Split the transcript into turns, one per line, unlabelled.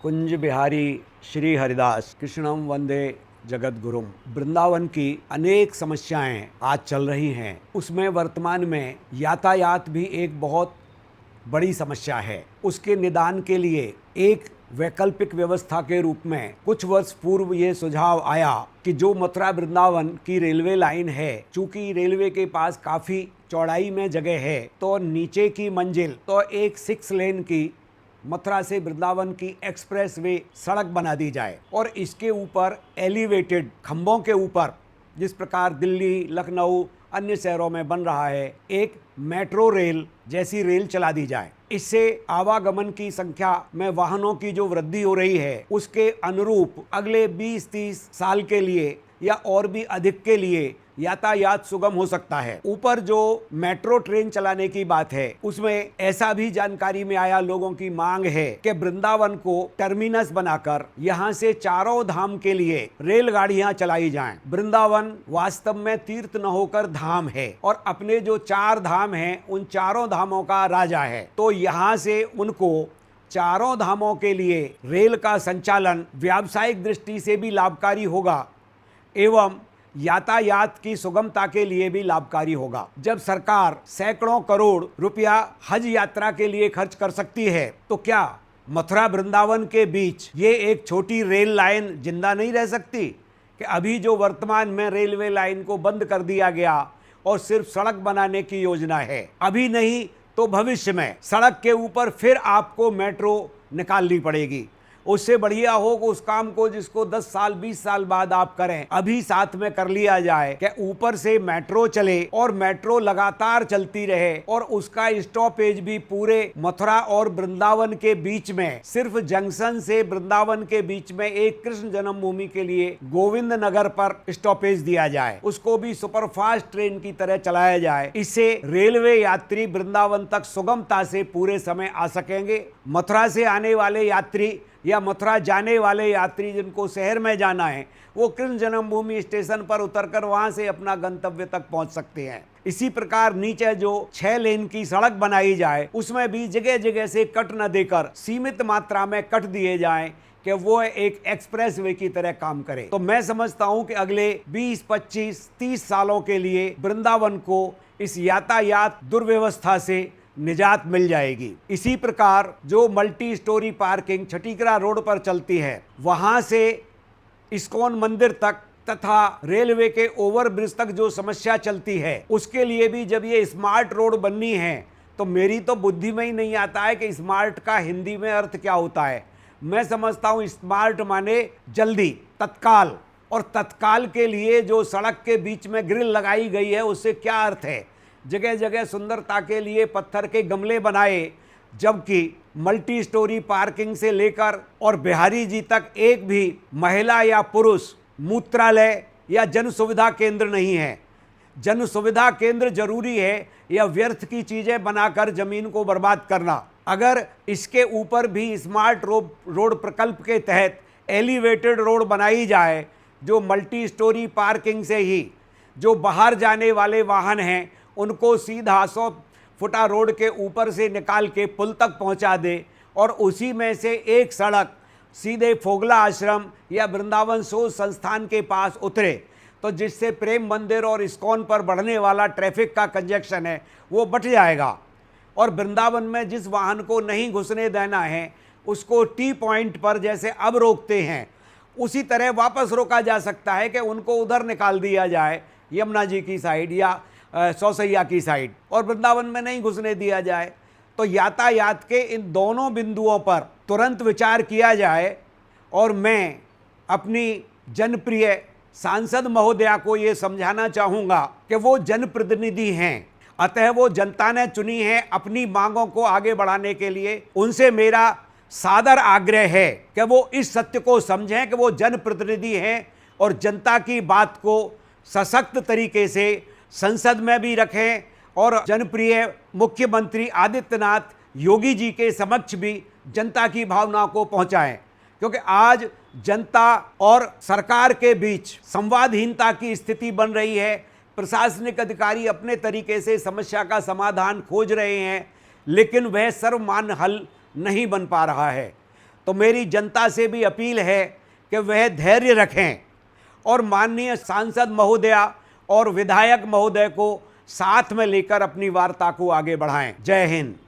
कुंज बिहारी श्री हरिदास कृष्णम वंदे जगत गुरुम। वृंदावन की अनेक समस्याएं आज चल रही हैं, उसमें वर्तमान में यातायात भी एक बहुत बड़ी समस्या है। उसके निदान के लिए एक वैकल्पिक व्यवस्था के रूप में कुछ वर्ष पूर्व ये सुझाव आया कि जो मथुरा वृंदावन की रेलवे लाइन है, चूंकि रेलवे के पास काफ़ी चौड़ाई में जगह है, तो नीचे की मंजिल तो एक 6 लेन की मथुरा से वृंदावन की एक्सप्रेस वे सड़क बना दी जाए और इसके ऊपर एलिवेटेड खंभों के ऊपर, जिस प्रकार दिल्ली, लखनऊ, अन्य शहरों में बन रहा है, एक मेट्रो रेल जैसी रेल चला दी जाए। इससे आवागमन की संख्या में वाहनों की जो वृद्धि हो रही है, उसके अनुरूप अगले 20-30 साल के लिए या और भी अधिक के लिए यातायात सुगम हो सकता है। ऊपर जो मेट्रो ट्रेन चलाने की बात है, उसमें ऐसा भी जानकारी में आया, लोगों की मांग है कि वृंदावन को टर्मिनस बनाकर यहां से चारों धाम के लिए रेलगाड़ियां चलाई जाएं। वृंदावन वास्तव में तीर्थ न होकर धाम है और अपने जो 4 धाम हैं, उन चारों धामों का राजा है। तो यहां से उनको चारों धामों के लिए रेल का संचालन व्यावसायिक दृष्टि से भी लाभकारी होगा एवं यातायात की सुगमता के लिए भी लाभकारी होगा। जब सरकार सैकड़ों करोड़ रुपया हज यात्रा के लिए खर्च कर सकती है, तो क्या मथुरा वृंदावन के बीच ये एक छोटी रेल लाइन जिंदा नहीं रह सकती? कि अभी जो वर्तमान में रेलवे लाइन को बंद कर दिया गया और सिर्फ सड़क बनाने की योजना है, अभी नहीं तो भविष्य में सड़क के ऊपर फिर आपको मेट्रो निकालनी पड़ेगी। उससे बढ़िया हो कि उस काम को जिसको 10 साल 20 साल बाद आप करें, अभी साथ में कर लिया जाए कि ऊपर से मेट्रो चले और मेट्रो लगातार चलती रहे और उसका स्टॉपेज भी पूरे मथुरा और वृंदावन के बीच में, सिर्फ जंक्शन से वृंदावन के बीच में एक कृष्ण जन्मभूमि के लिए गोविंद नगर पर स्टॉपेज दिया जाए, उसको भी सुपरफास्ट ट्रेन की तरह चलाया जाए। इससे रेलवे यात्री वृंदावन तक सुगमता से पूरे समय आ सकेंगे। मथुरा से आने वाले यात्री या मथुरा जाने वाले यात्री जिनको शहर में जाना है, वो कृष्ण जन्मभूमि स्टेशन पर उतरकर वहां से अपना गंतव्य तक पहुंच सकते हैं। इसी प्रकार नीचे जो 6 लेन की सड़क बनाई जाए, उसमें भी जगह जगह से कट न देकर सीमित मात्रा में कट दिए जाएं कि वो एक एक्सप्रेस वे की तरह काम करे। तो मैं समझता हूं कि अगले 20, 25, 30 सालों के लिए वृंदावन को इस यातायात दुर्व्यवस्था से निजात मिल जाएगी। इसी प्रकार जो multi storey parking Chhatikara road पर चलती है, वहां से इस्कॉन मंदिर तक तथा रेलवे के ओवरब्रिज तक जो समस्या चलती है, उसके लिए भी जब ये स्मार्ट रोड बननी है, तो मेरी तो बुद्धि में ही नहीं आता है कि स्मार्ट का हिंदी में अर्थ क्या होता है। मैं समझता हूँ स्मार्ट माने जल्दी, तत्काल, और तत्काल के लिए जो सड़क के बीच में ग्रिल लगाई गई है, उससे क्या अर्थ है? जगह जगह सुंदरता के लिए पत्थर के गमले बनाए, जबकि मल्टी स्टोरी पार्किंग से लेकर और बिहारी जी तक एक भी महिला या पुरुष मूत्रालय या जन सुविधा केंद्र नहीं है। जन सुविधा केंद्र जरूरी है या व्यर्थ की चीजें बनाकर जमीन को बर्बाद करना? अगर इसके ऊपर भी स्मार्ट रोड प्रकल्प के तहत एलिवेटेड रोड बनाई जाए, जो मल्टी स्टोरी पार्किंग से ही जो बाहर जाने वाले वाहन हैं उनको सीधा 100 फुटा रोड के ऊपर से निकाल के पुल तक पहुंचा दे और उसी में से एक सड़क सीधे फोगला आश्रम या वृंदावन शोध संस्थान के पास उतरे, तो जिससे प्रेम मंदिर और इस्कॉन पर बढ़ने वाला ट्रैफिक का कंजेक्शन है वो बच जाएगा। और वृंदावन में जिस वाहन को नहीं घुसने देना है, उसको टी पॉइंट पर जैसे अब रोकते हैं, उसी तरह वापस रोका जा सकता है कि उनको उधर निकाल दिया जाए, यमुना जी की साइड या सौसैया की साइड, और वृंदावन में नहीं घुसने दिया जाए। तो यातायात के इन दोनों बिंदुओं पर तुरंत विचार किया जाए। और मैं अपनी जनप्रिय सांसद महोदया को ये समझाना चाहूँगा कि वो जनप्रतिनिधि हैं, अतः वो जनता ने चुनी है अपनी मांगों को आगे बढ़ाने के लिए। उनसे मेरा सादर आग्रह है कि वो इस सत्य को समझें कि वो जनप्रतिनिधि हैं और जनता की बात को सशक्त तरीके से संसद में भी रखें और जनप्रिय मुख्यमंत्री आदित्यनाथ योगी जी के समक्ष भी जनता की भावना को पहुंचाएं। क्योंकि आज जनता और सरकार के बीच संवादहीनता की स्थिति बन रही है। प्रशासनिक अधिकारी अपने तरीके से समस्या का समाधान खोज रहे हैं, लेकिन वह सर्वमान्य हल नहीं बन पा रहा है। तो मेरी जनता से भी अपील है कि वह धैर्य रखें और माननीय सांसद महोदया और विधायक महोदय को साथ में लेकर अपनी वार्ता को आगे बढ़ाएं। जय हिंद।